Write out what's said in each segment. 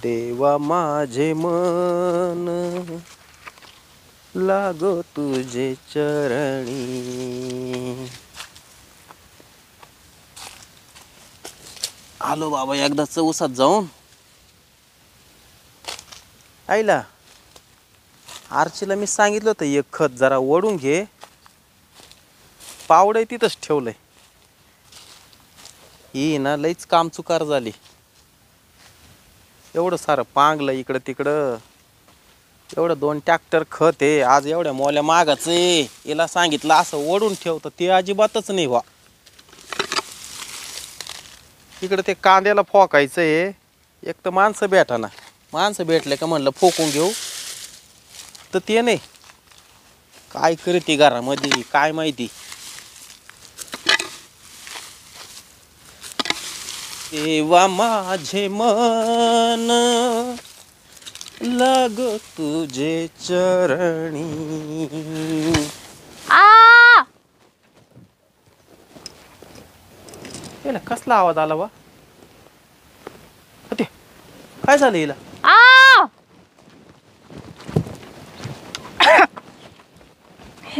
देवा माझे मन लागो तुझे चरणी. आलो बाबा एकदाच उसात जाऊन. आईला आरचीला मी सांगितलं होतं एक खत जरा ओढून घे. पावडं तिथंच ठेवलंय. ही ना लईच काम चुकार झाली. एवढं सारं पांगलं इकडं तिकडं. एवढं 2 ट्रॅक्टर खत आहे. आज एवढ्या मोल्या मागाचं आहे. हिला सांगितलं असं ओढून ठेवतं ते अजिबातच नाही व्हा. इकडं ते कांद्याला फोकायचं आहे. एक तर माणसं भेटाना. माणसं भेटले का म्हणलं फोकून घेऊ तर ते नाही. काय करते घरामध्ये काय माहिती. देवा माझे मन लाग तुझे चरणी. याला कसला आवाज आला वा. काय झालं हिला.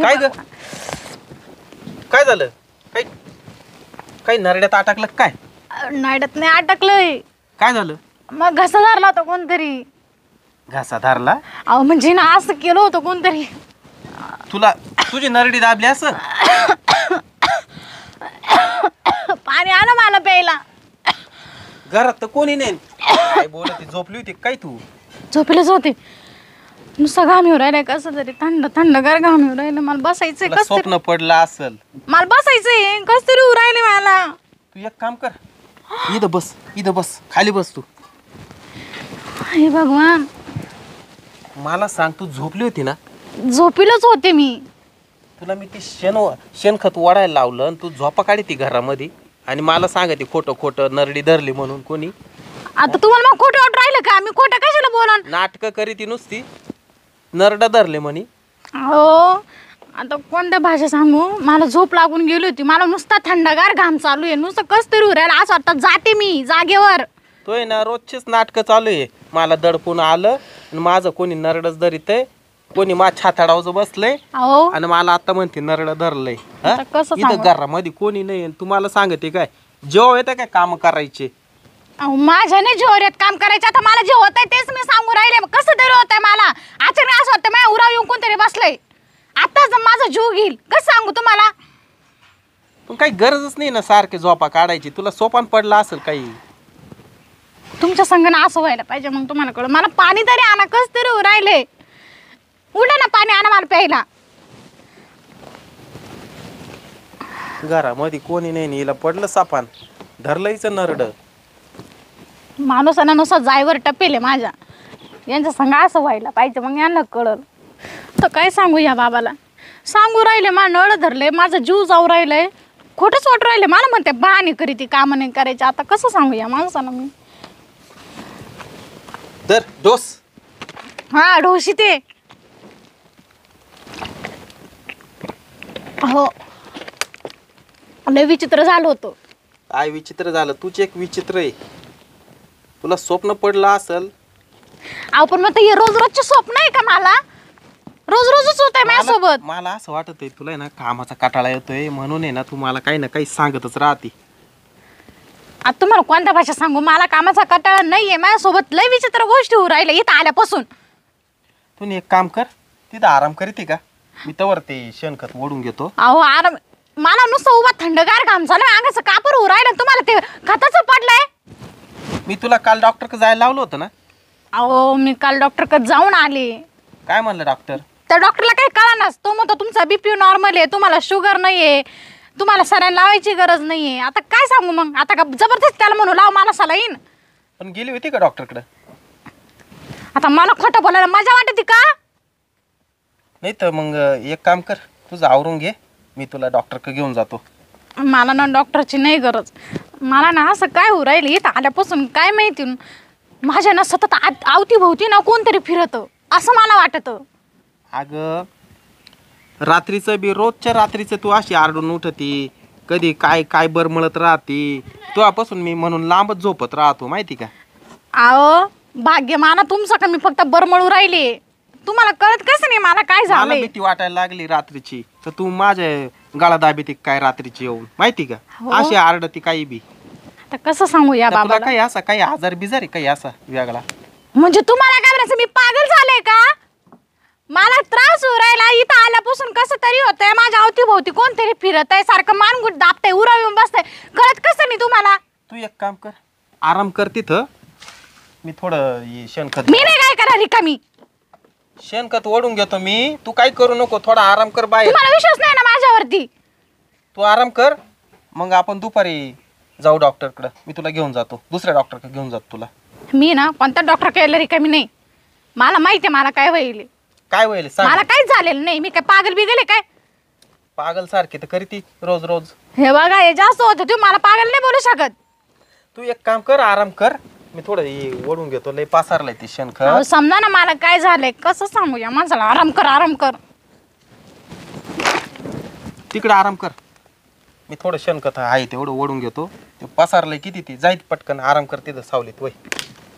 काय ग काय झालं. काही नरड्यात अटकलं काय. नाड्यात नाही अटकलंय. काय झालं. मग घसा धरला होता कोणतरी. घासा धरला. अहो म्हणजे ना असं केलं होतं कोणतरी. तुला तुझी नरडी दाबली असं. पाणी आलं मला प्यायला. घरात तर कोणी नाही. काय बोलत झोपली होती काय तू. झोपेलच होते. नुसतं घाम येऊ राहिलाय कसं तरी थंड थंडगार घाम येऊ राहिलं. मला बसायचंय. कसं स्वप्न पडलं असल. मला बसायचंय कस तरी राहिले मला. तू एक काम कर इथं बस. इथं बस खाली बस तू. हे भगवान. मला सांग तू झोपली होती ना. झोपेलच होते मी. तुला मी ते शेणखत वाढायला लावलं आणि तू झोपा काढी ती घरामध्ये आणि मला सांगते खोटं खोटं नरडी धरली म्हणून. कोणी आता तुम्हाला मग खोटं वाटून राहिलं का. मी खोटं कशाला बोला. नाटकं करी ती नुसती. नरडा धरले म्हणी. हो आता कोणत्या भाषा सांगू. मला झोप लागून गेली होती. मला नुसता थंडगार घाम चालू आहे. नुसतं कस तरी राहिलं असं वाटतं जाते मी जागेवर. तोय ना रोजचीच नाटकं चालू आहे. मला दडपून आलं आणि माझं कोणी नरडच धरीत आहे. कोणी मा छाताडावचं बसलंय आणि मला आता म्हणते नरड धरलंय. इथं घरामध्ये कोणी नाही. तुम्हाला सांगते काय जेव्हा येतं काय काम करायचे. माझ्याने जोरात काम करायचं. आता मला जे होत आहे तेच मी सांगू राहिले. कसं तरी होत आहे मला. अचानक असं वाटतं माझ्या उराव येऊन कोणतरी बसलंय. आताच माझा जीव घेईल. कसं सांगू तुम्हाला. पण काही गरजच नाही ना सारखे झोपा काढायची. तुला सोपान पडला असेल काही. तुमच्या संघाने असं व्हायला पाहिजे मग तुम्हाला कळलं. मला पाणी तरी आणा. कसं तरी राहिले. उठा ना पाणी आणा मला प्यायला. घरामध्ये कोणी नाही. हिला पडलं सापान धरलंयच नरड. माणूसांना नुसतं जायवर टपेले माझ्या. यांच्या संघ असं व्हायला पाहिजे मग यांना कळलं. तर काय सांगू या बाबाला. सांगू राहिले मला नळ धरले. माझा जीव जाऊ राहिलंय. खोटंच वाटू राहिले. मला म्हणते बहाणे करी ती कामं नाही करायची. आता कसं सांगू या माणसाला मी. तर डोस. हा ढोशी ते. हो लय विचित्र झालं होतं. काय विचित्र झालं. तूच एक विचित्र आहे. तुला स्वप्न पडलं असल. आपण मग हे रोज रोजचे स्वप्न आहे का मला. रोज रोजच होत आहे माझ्यासोबत. मला असं वाटत आहे तुला आहे ना कामाचा कटाळा येतोय म्हणून आहे ना तू मला काही ना काही सांगतच राहते. आता तुम्हाला कोणत्या भाषा सांगू. मला कामाचा कटाळा नाहीये. माझ्यासोबत लय विचित्र गोष्टी होऊ राहिल्या इथं आल्यापासून. तू एक काम कर तिथं आराम करते का. मी तवर ते शेणखत ओढून घेतो. अहो आराम. मला नुसतं उभा थंडगार घाम झालं. अंगाचं कापूर होऊ राहिलं. तुम्हाला ते खताचं पडलंय. मी तुला काल डॉक्टरकडे जायला लावलं होतं ना. अहो मी काल डॉक्टरकडे जाऊन आले. काय म्हणलं डॉक्टर. त्या डॉक्टरला काही कळानाच. तो म्हणतो तुमचा बीपी नॉर्मल आहे. तुम्हाला शुगर नाहीये. तुम्हाला सलाईन लावायची गरज नाहीये. आता काय सांगू मग. आता का जबरदस्त त्याला म्हणू लाव मला सलाईन. पण गेली होती का डॉक्टरकडे. आता मला खोटं बोलायला मजा वाटते का. नाही तर मग एक काम कर तुझं आवरून घे. मी तुला डॉक्टरकडे घेऊन जातो. मला ना डॉक्टरची नाही गरज. मला ना असं काय होऊ राहिलं इथं आल्यापासून काय माहिती. माझ्या ना सतत अवतीभोवती ना कोणतरी फिरतं असं मला वाटतं. अगं रात्रीचं बी रोजच्या रात्रीचं तू अशी आरडून उठती. कधी काय काय बरमळत राहते तेव्हापासून मी म्हणून लांबच झोपत राहतो माहिती का. अहो भाग्य माना तुमचं का मी फक्त बरमळू राहिले. तुम्हाला कळत कसं नाही मला काय मला झालंय. भीती वाटायला लागली रात्रीची तर तू माझ्या गळा दाबीती काय रात्रीची येऊन माहिती का. हो. अशी आरडती काही बी. आता कसं सांगू या तर तुला बाबाला. काही असा काही आजार बिजार आहे काही असा वेगळा. म्हणजे तुम्हाला काय म्हणायचं मी पागल झाले का. मला त्रास होऊ राहिला इथं आल्यापासून कसं तरी होतंय. माझ्या अवतीभोवती कोणतरी फिरत आहे सारखं मानगुट दाबतंय उरा येऊन बसतंय. कळत कसं नाही तुम्हाला. तू एक काम कर आराम कर तिथं. मी थोडं शेणखत मी नाही काय करा रिकामी. शेणखत ओढून घेतो मी. तू काय करू नको थोडा आराम कर बाहेर. तुम्हाला विश्वास नाही ना माझ्यावरती. तू आराम कर मग आपण दुपारी जाऊ डॉक्टरकडे. मी तुला घेऊन जातो दुसऱ्या डॉक्टरकडे घेऊन जातो तुला. मी ना कोणत्या डॉक्टर केलं रिकामी नाही. मला माहिती आहे मला काय होईल. काय होईल सांग. मला काहीच झालेलं नाही. मी काय पागल बिगल आहे काय. पागल सारखी तर करीती रोज रोज. हे बघा हे जास्त होतं तुम्ही मला पागल नाही बोलू शकत. तू एक काम कर आराम कर. मी थोडं हे ओढून घेतो लय पासारलाय ते शेणखत. अहो समजा ना मला काय झालंय कसं सांगू या माणसाला. आराम कर आराम कर. तिकडे आराम कर. मी थोडं शेणखत आहे तेवढं ओढून घेतो. ते पसारलंय किती ती जाईत पटकन आराम कर तिथं सावलीत वय.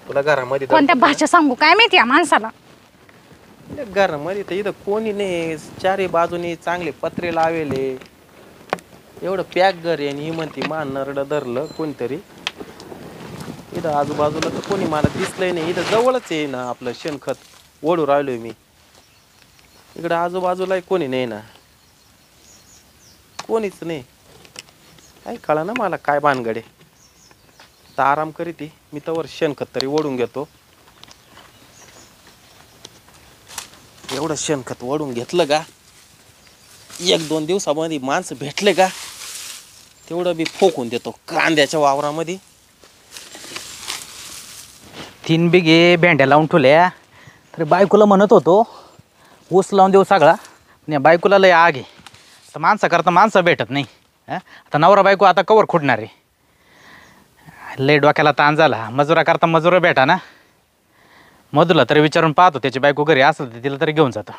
तुला घरामध्ये कोणत्या भाषा सांगू काय माहिती या माणसाला. घरामध्ये तर इथं कोणी नाही. चारी बाजूनी चांगले पत्रे लावेले एवढं पॅक घर आहे आणि ही म्हणती मान नरड धरलं कोणतरी. इथं आजूबाजूला तर कोणी मला दिसलंय नाही. इथं जवळच आहे ना आपलं शेणखत ओढू राहिलोय मी. इकडं आजूबाजूला कोणी नाही ना कोणीच नाही. काय कळा ना मला काय भानगडे. तर आराम करीती मी तवर शेणखत तरी ओढून घेतो. एवढं शेणखत ओढून घेतलं का 1-2 दिवसामध्ये माणसं भेटले का तेवढं मी फोकून देतो कांद्याच्या वावरामध्ये. 3 बिघे भेंड्या लावून ठेवल्या तर बायकोला म्हणत होतो ऊस लावून देऊ सगळा. नाही बायकोला लय आग आहे. तर माणसं करता माणसं भेटत नाही. आता नवरा बायको आता कवर खुडणार आहे. लय डोक्याला ताण झाला. मजुरा करता मजुरा भेटा ना. मधुला तरी विचारून पाहतो त्याची बायको घरी असेल तर तिला तरी घेऊन जातो.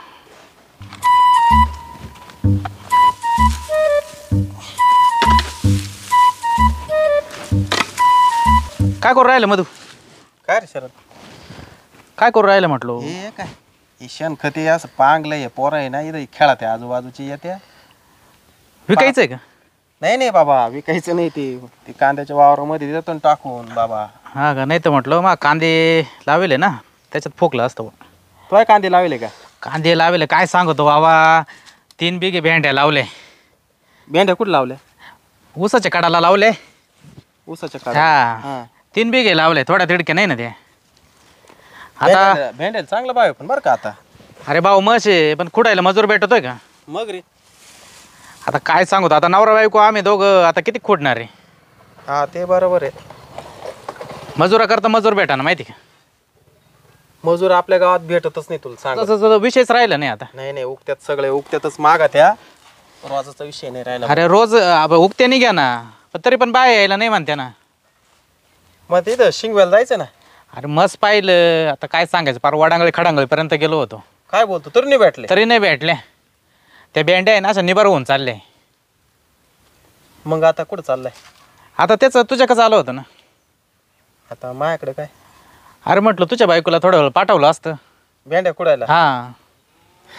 काय करू राहिलं मधू. काय रे शरद काय करू राहिलं म्हटलो. हे काय हे शेणखत हे असं पांगलंय पोरं आहे ना इथं खेळत आहे आजूबाजूची येत्या. विकायचं आहे का. नाही नाही बाबा विकायचं नाही. ते कांद्याच्या वावरामध्ये देतो ना टाकून बाबा. हा का. नाही तर म्हटलं मग कांदे लावेले ना त्याच्यात फोकलं असतं. तो कांदे लावले का. कांदे लावेले काय सांगतो बाबा. 3 बिघे भेंड्या लावले. भेंड्या कुठं लावल्या. ऊसाच्या कडाला लावले. ऊसाच्या काढा. हा 3 बिघे लावले. थोड्या तिडके नाही ना ते. आता भेंड्याला चांगला भाव आहे पण बरं का आता. अरे भाऊ मश आहे पण खुडायला मजूर भेटतोय का. मग रे आता काय सांगतो आता नवरा बायको आम्ही दोघं आता किती खुडणार आहे. हा ते बरोबर आहे. मजुरा करता मजूर भेटा ना माहिती का. मजूर आपल्या गावात भेटतच नाही तुला सांग. तसं विषयच राहिला नाही आता. नाही नाही उगत्यात सगळे उगत्यातच मागा त्या रोजाचा विषय नाही राहिला. अरे रोज उगते नाही घ्या ना पण तरी पण बाय यायला नाही म्हणते ना. मग तिथं शिंगव्याला जायचं ना. अरे मस्त पाहिलं आता काय सांगायचं. पार वडांगळी खडांगळीपर्यंत गेलो होतो. काय बोलतो तरी नाही भेटले. तरी नाही भेटले. त्या भेंड्या आहे ना असं निबार होऊन चालले. मग आता कुठं चाललाय. आता त्याचं तुझ्याकडे आलं होतं ना. आता माझ्याकडे काय. अरे म्हटलं तुझ्या बायकोला थोडं वेळ पाठवलं असतं. भेंड्या कुडायला. हा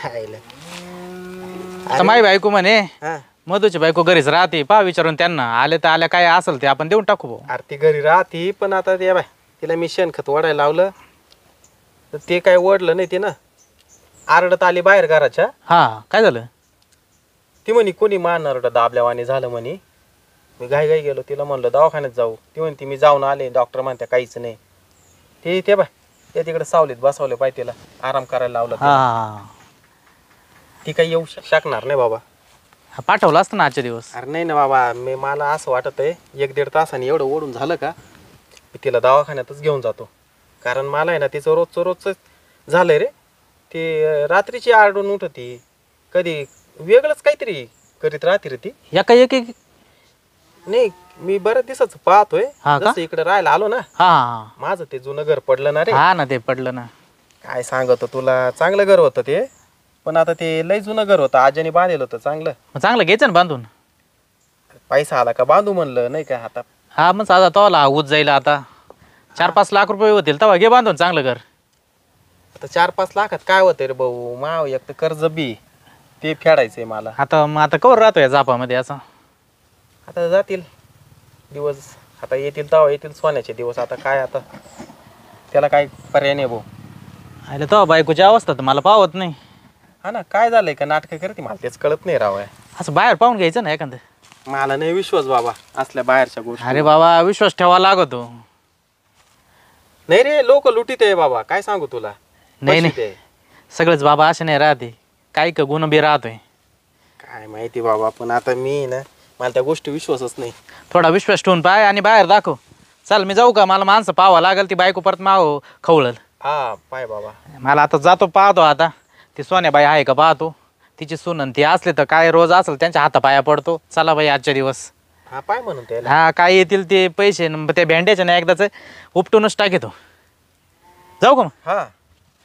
हायला. आता माई बायको म्हणे हा मधूची बायको घरीच राहते. पहा विचारून त्यांना आले तर आल्या काय असेल ते आपण देऊन टाकू भाऊ. आरती घरी राहती पण आता ते बाय तिला मी शेणखत ओढायला लावलं तर ते काय ओढलं नाही ते ना. आरडत आली बाहेर घराच्या. हा काय झालं. ती म्हणे कोणी मारणार दाबल्यावाने झालं म्हणे. मी घाई गेलो तिला म्हणलं दवाखान्यात जाऊ. ती म्हणते मी जाऊन आले डॉक्टर म्हणते काहीच नाही. ते बाय ते तिकडे सावलीत बसवले पाहिजे तिला आराम करायला लावलं. हा ती काही येऊ शकणार नाही बाबा. पाठवलं असतं ना आजच्या दिवस. अरे नाही ना बाबा मला असं वाटत आहे 1-1.5 तासाने एवढं ओढून झालं का मी तिला दवाखान्यातच घेऊन जातो. कारण मला आहे ना तिचं रोजचं झालंय रे. ते रात्रीची आरडून उठती कधी वेगळंच काहीतरी करीत राहते रे ती. एका एक नाही मी बऱ्याच दिवसाच पाहतोय. हा का? जसं इकडे राहायला आलो ना हा माझं ते जुनं घर पडलं ना रे. हा ना ते पडलं ना. काय सांगतो तुला चांगलं घर होतं ते पण आता ते लय जुनं घर होतं आज्याने बांधलेलं होतं चांगलं. मग चांगलं घ्यायचं ना बांधून. पैसा आला का बांधू म्हणलं नाही का आता. हा मग आता तोला ऊस जाईल आता 4-5 लाख रुपये होतील तेव्हा घे बांधून चांगलं घर. आता 4-5 लाखात काय होतंय रे भाऊ, माव एक तर कर्ज बी ते फेडायचंय मला. आता कवर राहतोय जापामध्ये असं. आता जातील दिवस, आता येतील तेव्हा येतील सोन्याचे दिवस. आता काय आता त्याला काय पर्याय नाही भाऊ. आले तेव्हा बायकोची अवस्था तर मला पावत नाही. हा ना, काय झालंय का नाटकं करते मला तेच कळत नाही राव. असं बाहेर पाहून घ्यायचं ना एखादं. मला नाही विश्वास बाबा असल्या बाहेरच्या गोष्टी. अरे बाबा विश्वास ठेवा लागतो. नाही रे, लोक लुटीत आहे बाबा, काय सांगू तुला. नाही बशीत नाही आहे. सगळेच बाबा असे नाही राहते, काही का गुण बी राहतोय. काय माहिती बाबा, पण आता मी ना मला त्या गोष्टी विश्वासच नाही. थोडा विश्वास ठेवून पाय आणि बाहेर दाखव. चल मी जाऊ का, मला माणसं पाहावं लागेल. ती बायको परत माव खवळल. हा पाय बाबा. मला आता जातो पाहतो. आता ती सोन्याबाई आहे का पाहतो. तिची सुनन ती असले तर काय रोज असेल त्यांच्या हातापाया पडतो. चला बाई आजच्या दिवस. हा पाय म्हणून त्याला. हा काय येतील ते पैसे त्या भेंड्याचे ना एकदाच उपटूनच टाकेतो. जाऊ का मग. हा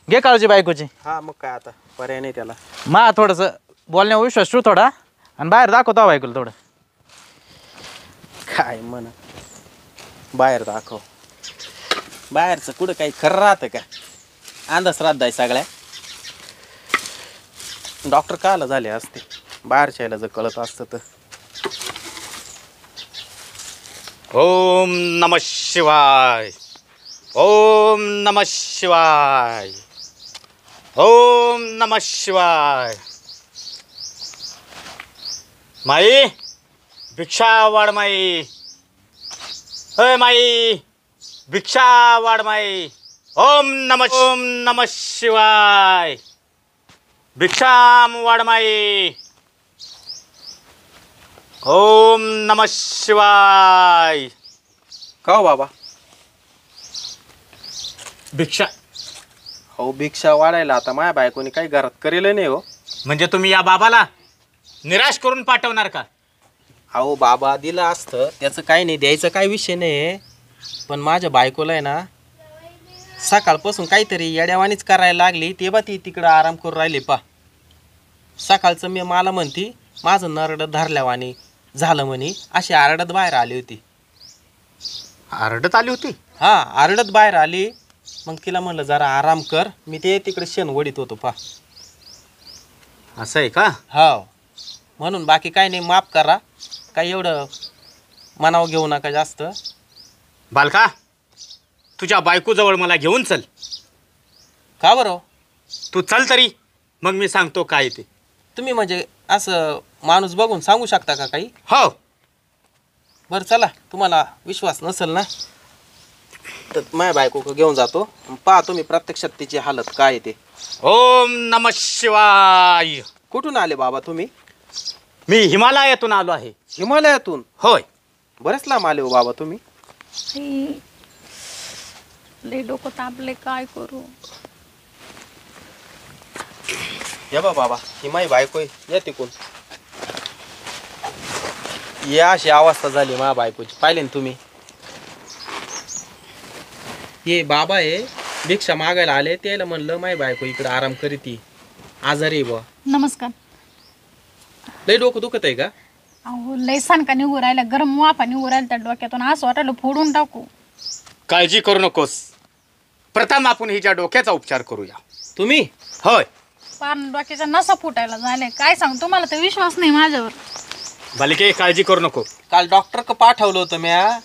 घे काळजी बायकोची. हा मग काय आता पर्याय नाही त्याला. मा थोडंसं बोलण्यावर विश्वास ठेवू थोडा आणि बाहेर दाखवतो बायकोला थोडं. काय म्हण बाहेर दाखव. बाहेरचं कुठं काही खरं राहतं का, अंधश्रद्धा आहे सगळ्या. डॉक्टर काला झाले असते बाहेरच्या जर कळत असतं तर. ओम नमः शिवाय. ओम नमः शिवाय. ओम नमः शिवाय. माई भिक्षा वाढ माई. अय माई भिक्षा वाढ माई. ओम नमः शिवाय. भिक्षा वाढ माई. ओम नमः शिवाय. का हो बाबा. भिक्षा हो भिक्षा वाढायला आता माझ्या बायकोनी काही घरात करेल नाही हो. म्हणजे तुम्ही या बाबाला निराश करून पाठवणार का. अहो बाबा दिलं असतं त्याचं काही नाही, द्यायचं काही विषय नाही. पण माझ्या बायकोला आहे ना सकाळपासून काहीतरी येड्यावानीच करायला लागली. ते बा ती तिकडं आराम करून राहिली पा. सकाळचं मी मला म्हणती माझं नरडं धरल्यावानी झालं म्हणे, अशी आरडत बाहेर आली होती. आरडत आली होती. हा आरडत बाहेर आली. मग तिला म्हणलं जरा आराम कर, मी ते तिकडे शेण वडीत होतो पा. असं आहे का. हो म्हणून बाकी काही नाही, माफ करा. काही एवढं मनावर घेऊ नका जास्त. बालका तुझ्या बायकोजवळ मला घेऊन चल. का बरं. तू चल तरी मग मी सांगतो काय ते. तुम्ही म्हणजे असं माणूस बघून सांगू शकता का काही. हो बरं चला, तुम्हाला विश्वास नसेल ना तर माझ्या बायको घेऊन जातो. पहा तुम्ही प्रत्यक्षात तिची हालत काय ते. ओम नमः शिवाय. कुठून आले बाबा तुम्ही. मी हिमालयातून आलो आहे. हिमालयातून. होय. बरेच लांब आले हो बाबा तुम्ही. लय डोकं तापले, काय करू. या बाबा ही माझी बायको आहे, या तिकून. या अशी अवस्था झाली माझ्या बायकोची, पाहिले ना तुम्ही. हे बाबा आहे भिक्षा मागायला आले, त्याला म्हणलं माझी बायको इकडे आराम करीती, आजारी आहे बुवा. नमस्कार. लय डोकं दुखत आहे का. अहो लय सणका निघू राहिला, गरम वाफा निघू राहिला त्या डोक्यातून. असं वाटायला फोडून टाकू. काळजी करू नकोस. प्रथम आपण हिच्या डोक्याचा उपचार करूया. तुम्ही. होय. पार डोक्याच्या नसा फुटायला झाले. काय सांग तुम्हाला तर विश्वास नाही माझ्यावर. बालिके काळजी करू नको. काल डॉक्टर का पाठवलं होतं म्या.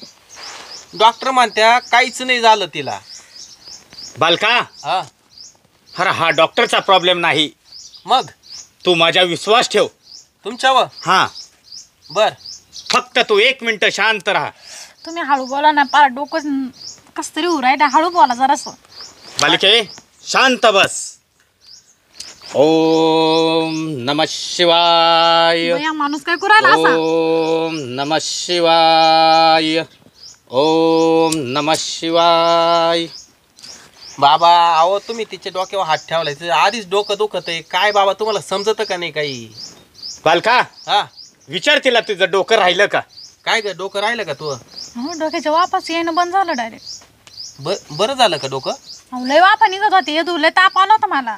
डॉक्टर म्हणत्या काहीच नाही झालं तिला. बालका हा अरे हा डॉक्टरचा प्रॉब्लेम नाही. मग तू माझा विश्वास ठेव. तुमच्यावर. हा बर फक्त तू 1 मिनिट शांत राहा. तुम्ही हळू बोला ना, पार डोकं कस तरी उराय. हळू बोला जरासं. बालिके शांत बस. ओम नमः शिवाय. या माणूस काय करू राहिला असा. ओम नमः शिवाय. ओम नमः शिवाय. बाबा अहो तुम्ही तिच्या डोक्यावर हात ठेवलाय, तिचं आधीच डोकं दुखत आहे. काय बाबा तुम्हाला समजतं का नाही काही. बालका हा विचार तिला तुझं डोकं राहिलं का. काय ग डोकं राहिलं का तू. हो डोक्याच्या वापस येणं बंद झालं डायरेक्ट. बरं झालं का डोकं. अहो लय वाफा निघत होती. येदू लय ताप आला होता मला.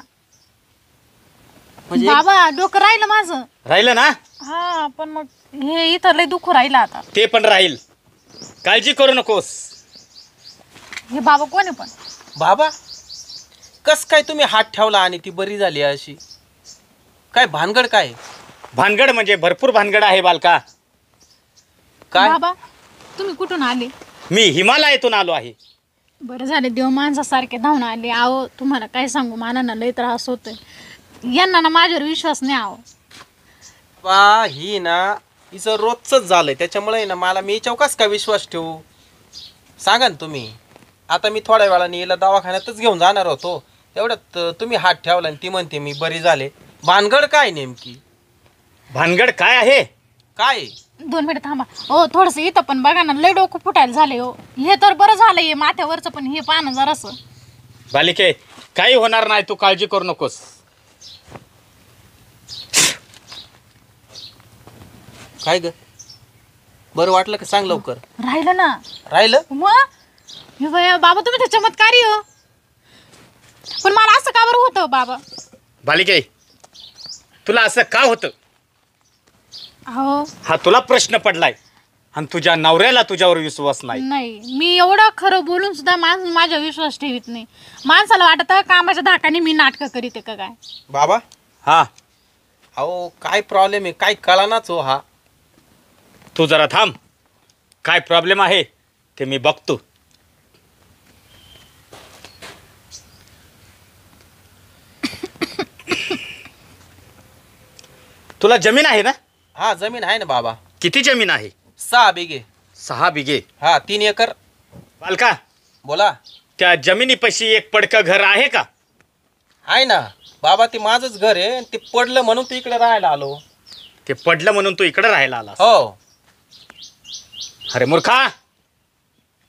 म्हणजे बाबा डोकं राहिलं माझं. राहिलं ना? हा पण मग हे इथं लय दुःख राहिलं आता. ते पण राहील, काळजी करू नकोस. हे बाबा कोण आहे पण? बाबा कस काय तुम्ही हात ठेवला आणि ती बरी झाली अशी? काय भानगड काय? भानगड म्हणजे भरपूर भानगड आहे बालका. काय? बाबा तुम्ही कुठून आले? मी हिमालयातून आलो आहे. बरं झाले देव माणसासारखे धावून आले. आहो तुम्हाला काय सांगू, मला ना लय त्रास होतोय. यांना ना माझ्यावर विश्वास नाही. आहो बा ही ना हिचं रोजच झालंय, त्याच्यामुळे ना मला मी याच्यावर कस काय विश्वास ठेवू सांगा ना तुम्ही. आता मी थोड्या वेळाने हिला दवाखान्यातच घेऊन जाणार होतो, तेवढ्यात तुम्ही हात ठेवला आणि ती म्हणते मी बरी झाले. भानगड काय नेमकी? भानगड काय आहे? काय 2 मिनिट थांबा. हो थोडस इथं पण बघा ना, लय डोकं फुटायला झाले. हो हे तर बरं झालंय माथ्यावरचं, पण हे पाहणं जरासं. बालिके काही होणार नाही, तू काळजी करू नकोस. काय ग, बरं वाटलं का? सांग लवकर. राहिलं ना. राहिलं? मग हे बया बाबा तुम्ही तर चमत्कारी हो. पण मला असं का बरं होतं बाबा? बालिके तुला असं का होतं हो हा तुला प्रश्न पडलाय, आणि तुझ्या नवऱ्याला तुझ्यावर विश्वास नाही. नाही, मी एवढं खरं बोलून सुद्धा माणूस माझ्या विश्वास ठेवीत नाही. माणसाला वाटतं कामाच्या धाकाने मी नाटकं करीते का काय. बाबा हा अहो काय प्रॉब्लेम आहे काय कळानाच हो. हा तू जरा थांब, काय प्रॉब्लेम आहे ते मी बघतो. तुला जमीन आहे ना? हा जमीन आहे ना बाबा. किती जमीन आहे? 6 बिघे. 6 बिघे. हा 3 एकर. बालका बोला. त्या जमिनीपाशी एक पडकं घर आहे का? आहे ना बाबा, ते माझंच घर आहे, ते पडलं म्हणून तू इकडे राहायला आलो. ते पडलं म्हणून तू इकडे राहायला आलास? हो. अरे मूर्खा,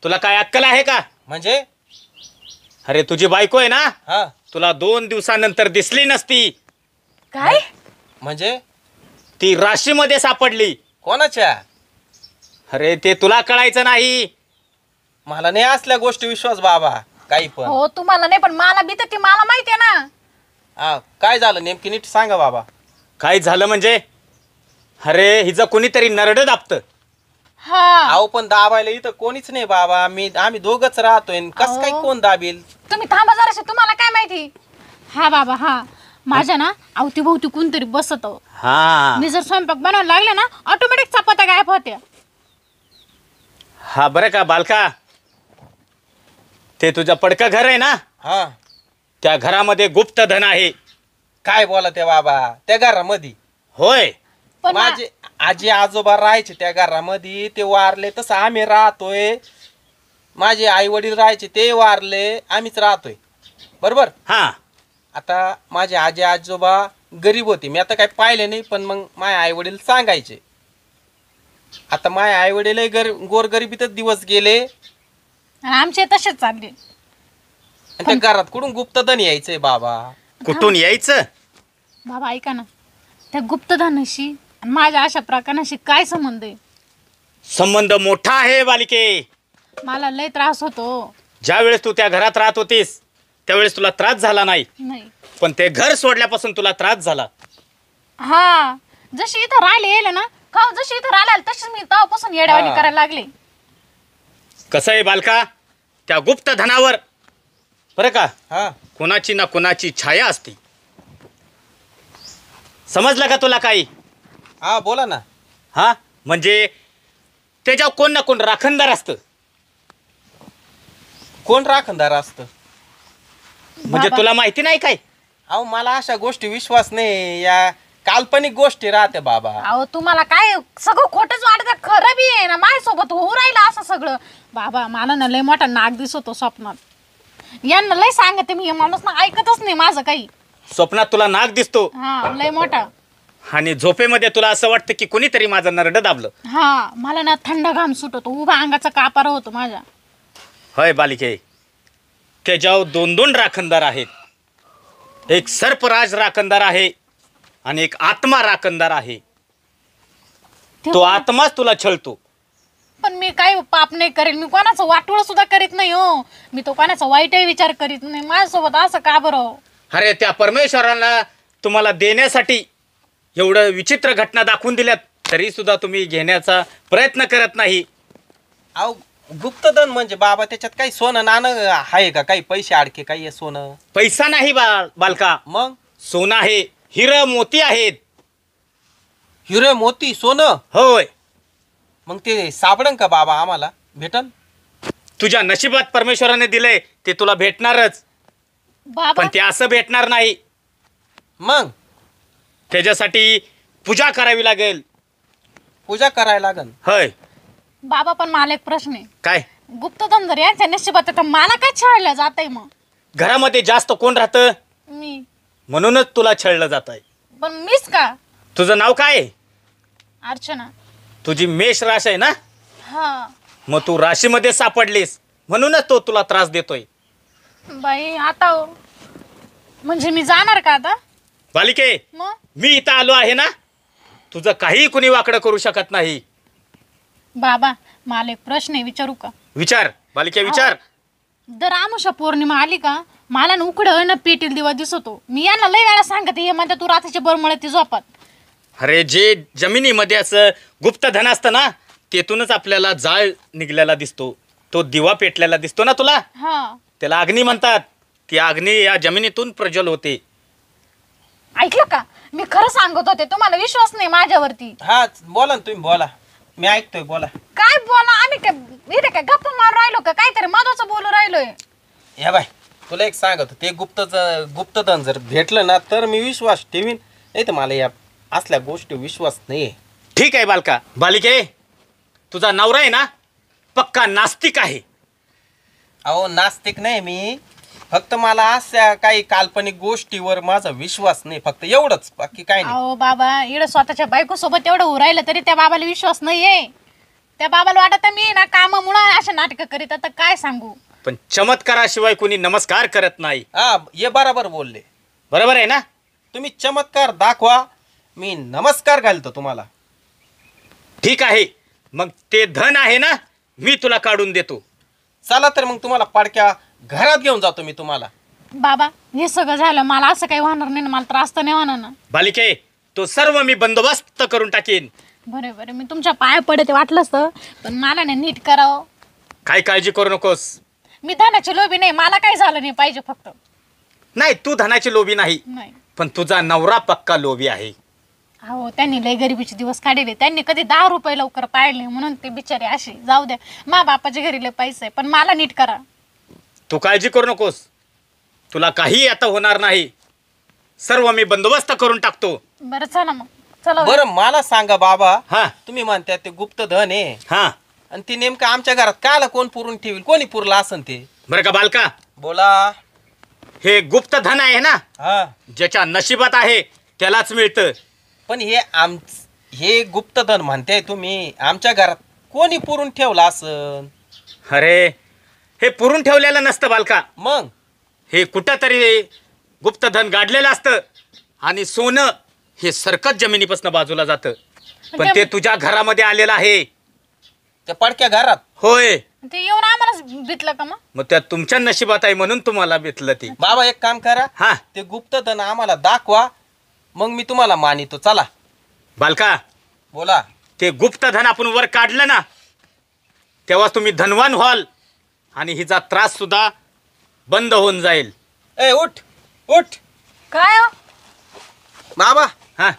तुला काय अक्कल आहे का? म्हणजे? अरे तुझी बायको आहे ना, हा तुला 2 दिवसानंतर दिसली नसती. काय म्हणजे? ती राशीमध्ये सापडली. कोणाच्या? अरे ते तुला कळायचं नाही. मला नाही असल्या गोष्टी विश्वास बाबा, काही पण. हो तुम्हाला नाही, पण मला बी तर ती मला माहिती आहे ना. हा काय झालं नेमकी नीट सांगा बाबा. काय झालं म्हणजे? अरे हिचं कोणीतरी नरडं दाबतं. हा अहो पण दाबायला इथं कोणीच नाही बाबा, आम्ही दोघच राहतोय. कस काय अहो. कोण दाबेल? तुम्ही थांबा जराशे, तुम्हाला काय माहिती. हा बाबा हा माझ्या ना अवतीभोवती कोणतरी बसत. हा मी जर स्वयंपाक बनवायला लागले ना, ऑटोमॅटिक चपात्या गायब होत्या. हा बरं का बालका, ते तुझं पडकं घर आहे ना, हा त्या घरामध्ये गुप्त धन आहे. काय बोला त्या बाबा, त्या घरामध्ये? होय. पण माझे आजी आजोबा राहायचे त्या घरामध्ये, ते वारले. तसं आम्ही राहतोय. माझे आई वडील राहायचे, ते वारले, आम्हीच राहतोय. बरोबर. हा आता माझे आजी आजोबा गरीब होते, मी आता काही पाहिले नाही, पण मग माझे आई वडील सांगायचे. आता माझे आई वडील गोरगरिबीतच दिवस गेले. आमचे तसेच चालले. आणि त्या घरात कुठून गुप्तधन यायचंय बाबा? कुठून यायचं? बाबा ऐका ना, त्या गुप्तधनाशी आणि माझ्या अशा प्रकाराशी काय संबंध आहे? संबंध मोठा आहे बालिके. मला लय त्रास होतो. ज्या वेळेस तू त्या घरात राहत होतीस त्यावेळेस तुला त्रास झाला नाही, नाही पण ते घर सोडल्यापासून तुला त्रास झाला. हा जशी इथं राहिले येईल ना, का जशी इथं राहिला तशीच मी तेव्हापासून येड्यावानी हा. करायला लागले. कसं आहे बालका, त्या गुप्त धनावर बरं का हा कोणाची ना कोणाची छाया असते. समजलं का तुला काही? हा बोला ना. हा म्हणजे त्याच्यावर कोण ना कोण राखणदार असतं. कोण राखणदार असतं? म्हणजे बाबा. तुला माहिती नाही काय? अहो मला अशा गोष्टी विश्वास नाही, या काल्पनिक गोष्टी राहते बाबा. अहो तुम्हाला काय सगळं खोटच वाटत, खरं बी आहे ना. माझ्यासोबत होऊ राहिलं असं सगळं. बाबा मला ना लय मोठा नाग दिसतो स्वप्नात. यांना लय सांगते मी, हे माणूस ना ऐकतच नाही माझं काही. स्वप्नात तुला नाग दिसतो हा लय मोठा. आणि झोपेमध्ये तुला असं वाटतं की कुणीतरी माझं नरडं दाबलं. हा मला ना थंड घाम सुटतो, उभा अंगाचा कापारा होतो माझ्या. होय बालिके, त्याच्यावर 2 राखणदार आहेत. एक सर्पराज राखणदार आहे आणि एक आत्मा राखणदार आहे. तो आत्माच तुला छळतो. पण मी काय पाप नाही करेल, मी कोणाचं वाटोळ सुद्धा करीत नाही हो. मी तो कोणाचा वाईटही विचार करीत नाही. माझ्यासोबत असं का बरं? अरे त्या परमेश्वराला तुम्हाला देण्यासाठी एवढं विचित्र घटना दाखवून दिल्यात तरी सुद्धा तुम्ही घेण्याचा प्रयत्न करत नाही. अहो गुप्तधन म्हणजे बाबा त्याच्यात काही सोनं नाणं आहे का? काही पैसे अडके काही आहे सोनं? पैसा नाही बालका, मग सोनं आहे, हिरं मोती आहेत. हिरे मोती सोनं? होय. मग ते सापडन का बाबा आम्हाला? भेटन? तुझ्या नशिबात परमेश्वराने दिलंय ते तुला भेटणारच, बाबा पण ते असं भेटणार नाही. मग त्याच्यासाठी पूजा करावी लागेल. पूजा करायला लागन. होय. बाबा पण मला एक प्रश्न आहे. काय? गुप्तधन जर यांच्या नशिबात आहे, तर मला काय छळलं जात आहे मग? घरामध्ये जास्त कोण राहतं मी. म्हणूनच तुला छळलं जात आहे. पण मीच का? तुझं नाव काय आहे? अर्चना. तुझी मेष राशी आहे ना? हा. मग तू राशीमध्ये सापडलीस म्हणूनच तो तुला त्रास देतोय. बाई आता म्हणजे मी जाणार का आता? बालिके, मग मी इथं आलो आहे ना, तुझं काही कुणी वाकडं करू शकत नाही. बाबा मला एक प्रश्न आहे, विचारू का? विचार बालिके, विचार. दर आमुषा पौर्णिमा आली का मला ना उकडं ना पेटील दिवा दिसतो. मी यांना लय वेळा सांगते, हे म्हणतात तू रात्रीच्या बरमळत ती झोपात. अरे जे जमिनीमध्ये असं गुप्त धन असतं ना, तेथूनच आपल्याला जाळ निघलेला दिसतो. तो दिवा पेटलेला दिसतो ना तुला, हा त्याला अग्नी म्हणतात. ती अग्नी या जमिनीतून प्रज्वल होते. ऐकलं का? मी खरं सांगत होते, तुम्हाला विश्वास नाही माझ्यावरती. हा बोला ना तुम्ही, बोला, मी ऐकतोय, बोला. काय बोला? आम्ही काय इथे काय गप्पा मारून राहिलो का? काहीतरी मधोचं बोलू राहिलोय. या बाय, तुला एक सांगतो, ते गुप्तधन जर भेटलं ना तर मी विश्वास ठेवीन, नाही तर मला या असल्या गोष्टी विश्वास नाही. ठीक आहे बालका. बालिके, तुझा नवरा आहे ना पक्का नास्तिक आहे. अहो नास्तिक नाही मी, फक्त मला अशा काही काल्पनिक गोष्टीवर माझा विश्वास नाही, फक्त एवढंच, बाकी काय नाही. अहो बाबा, इकडं स्वतःच्या बायको सोबत एवढं उरायलं तरी त्या बाबाला विश्वास नाहीये. त्या बाबाला वाटत मी ना कामामुळे अशा नाटकं करीत, आता काय सांगू. पण चमत्काराशिवाय कोणी नमस्कार करत नाही. हा हे बरोबर बोलले. बरोबर आहे ना? तुम्ही चमत्कार दाखवा, मी नमस्कार घालतो तुम्हाला. ठीक आहे, मग ते धन आहे ना मी तुला काढून देतो. चला तर मग तुम्हाला पाडक्या घरात घेऊन जातो मी तुम्हाला. बाबा हे सगळं झालं, मला असं काही होणार नाही ना, मला त्रास तर नाही होणार ना? बालिके, तो सर्व मी बंदोबस्त करून टाकेन. बरं बरं, मी तुमच्या पाया पडते वाटलंच तर, पण मला नाही नीट करावं. काय काळजी करू नकोस. मी धनाची लोभी नाही, मला काही झालं नाही पाहिजे फक्त. नाही, तू धनाची लोभी नाही, नाही. पण तुझा नवरा पक्का लोभी आहे. हो, त्यांनी लय गरिबीचे दिवस काढले, त्यांनी कधी 10 रुपये लवकर पाळले नाही, म्हणून ते बिचारे असे. जाऊ द्या, मा बापाच्या घरी लय पैसे आहे, पण मला नीट करा. तू काळजी करू नकोस, तुला काही आता होणार नाही. सर्व मी बंदोबस्त करून टाकतो. बरं चला मग, चला. बरं मला सांगा बाबा, हा तुम्ही म्हणता ते गुप्तधन आहे, हा. आणि ती नेमकं आमच्या घरात काला कोण पुरून ठेवील? कोणी पुरला असन ते? बरं का बालका, बोला. हे गुप्त धन आहे ना, हा ज्याच्या नशिबात आहे त्यालाच मिळतं. पण हे गुप्तधन म्हणताय तुम्ही, आमच्या घरात कोणी पुरून ठेवलं असन? अरे हे पुरून ठेवलेलं नसतं बालका, मग हे कुठं तरी गुप्तधन गाडलेलं असतं. आणि सोनं हे सरकत जमिनीपासून बाजूला जातं, पण ते तुझ्या घरामध्ये आलेलं आहे. त्या पडक्या घरात? होय. ते येऊन आम्हाला भेटलं का मग? मग त्या तुमच्या नशिबात आहे म्हणून तुम्हाला भेटलं ती. बाबा एक काम करा, हा ते गुप्तधन आम्हाला दाखवा, मग मी तुम्हाला मानितो. चला. बालका, बोला. ते गुप्तधन आपण वर काढलं ना, तेव्हा तुम्ही धनवान व्हाल आणि हिचा त्रास सुद्धा बंद होऊन जाईल. ए उठ उठ काय हो? बाबा. हा,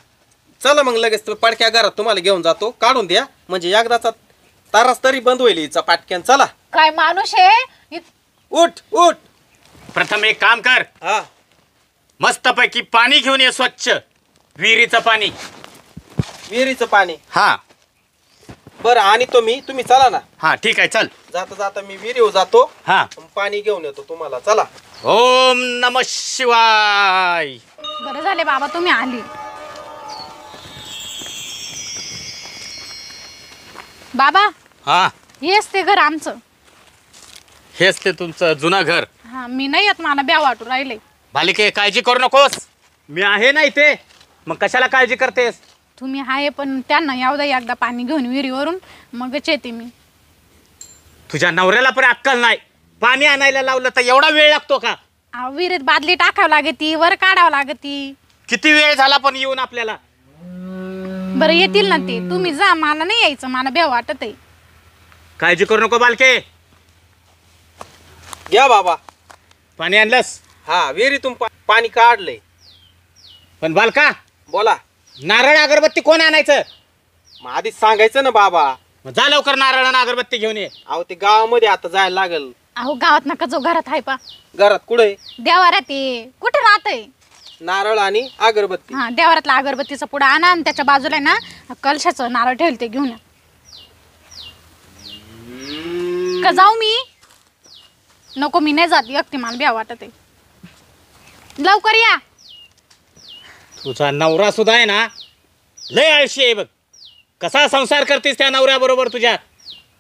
चला मग लगेच पडक्या घरात तुम्हाला घेऊन जातो. काढून द्या, म्हणजे एकदाचा तारास तरी बंद होईल हिचा पाटक्यान. चला. काय माणूस आहे? उठ उठ. प्रथम एक काम कर, हा मस्तपैकी पाणी घेऊन ये, स्वच्छ विहिरीचं पाणी. विहिरीचं पाणी? हा बरं, आणि तुम्ही चला ना. हा ठीक आहे, चल. जाता जाता मी विहिरीवर जातो, हा. पाणी घेऊन येतो तुम्हाला. चला. ओम नमः शिवाय. बरं झाले बाबा तुम्ही आली. बाबा हा, हेच ते घर आमचं. हेच ते तुमचं जुनं घर. हा, मी नाही येत, मला ब्या वाटू राहिले. बालिके, काळजी करू नकोस, मी आहे ना इथे. मग कशाला काळजी करतेस? तुम्ही आहे, पण त्यांना यावं द्या एकदा पाणी घेऊन विहिरीवरून, मगच येते मी. तुझ्या नवऱ्याला पण अक्कल नाही, पाणी आणायला लावलं तर एवढा वेळ लागतो का? विहिरीत बादली टाकावं लागती, वर काढावं लागती. किती वेळ झाला पण येऊन आपल्याला. बरं येतील ना ते, तुम्ही जा, मला नाही यायचं, मला भ्या वाटत आहे. काळजी करू नको बालके. घ्या बाबा. पाणी आणलंस? हा, विहिरीतून पाणी काढलंय. पण बालका बोला. नारळ अगरबत्ती कोण आणायचं? मग आधीच सांगायचं ना बाबा. मग जा लवकर नारळ आणि अगरबत्ती घेऊन ये. अहो ते गावामध्ये आता जायला लागल. अहो गावात नका जो, घरात आहे पा. घरात कुठे? देवाऱ्यात ते कुठे राहतय? नारळ आणि अगरबत्ती. हा, देवारातला अगरबत्तीचा पुडा आणा आणि त्याच्या बाजूला आहे ना कलशाचं नारळ ठेवलं ते घेऊन या. का जाऊ मी? नको, मी नाही जात एकटी, मला भ्या वाटत आहे. लवकर या. तुझा नवरा सुद्धा आहे ना लय आळशी आहे बघ. कसा संसार करतेस त्या नवऱ्या बरोबर तुझ्या?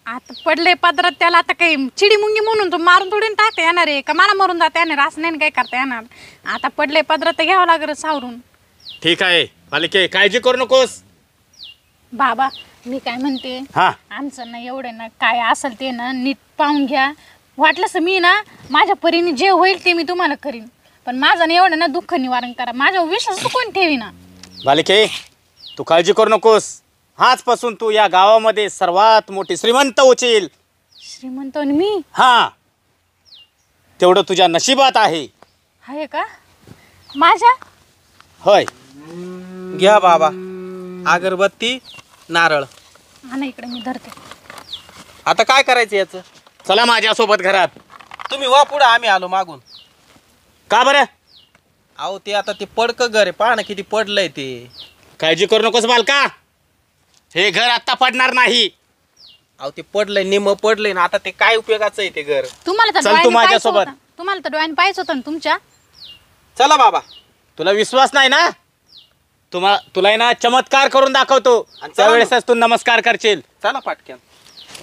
आता पडले पदरात त्याला, आता काही चिडी मुंगी म्हणून तो मारून थोडी टाकता येणार आहे का? मला मारून जाता येणार असं नाही काय करता येणार. आता पडले पदरात तर घ्यावं लागलं सावरून. ठीक आहे बालिके, काळजी करू नकोस. बाबा मी काय म्हणते, हा, आमचं ना एवढं ना काय असेल ते ना नीट पाहून घ्या. वाटलंस मी ना माझ्या परीने जे होईल ते मी तुम्हाला करीन, पण माझं ना एवढं ना दुःख निवारण करा. माझ्या विश्वास कोण ठेवी ना. बालिके तू काळजी करू नकोस. आजपासून तू या गावामध्ये सर्वात मोठी श्रीमंत होशील. श्रीमंत आणि मी? हा, तेवढं तुझ्या नशिबात आहे. आहे का माझ्या? होय. घ्या बाबा अगरबत्ती नारळ. आणा इकडे, मी धरते. आता काय करायचं याचं? चला माझ्यासोबत घरात. तुम्ही वा पुढे, आम्ही आलो मागून. का बरं? अहो ते आता ते पडकं घर आहे, पहा ना किती पडलंय ते. काळजी करू नकोस बालका, हे घर आता पडणार नाही. अहो ते पडलंय, निम पडलंय ना. आता ते काय उपयोगाचं आहे ते घर? तुम्हाला तर चल तू डोळ्याने पाहायचं माझ्यासोबत. होतं. तुम्हाला तर डोळ्याने पाहायचं होतं ना तुमच्या. चला बाबा. तुला विश्वास नाही ना? तुला आहे ना चमत्कार करून दाखवतो, आणि चला त्यावेळेसच तू नमस्कार करशील. चला पाटक्यान.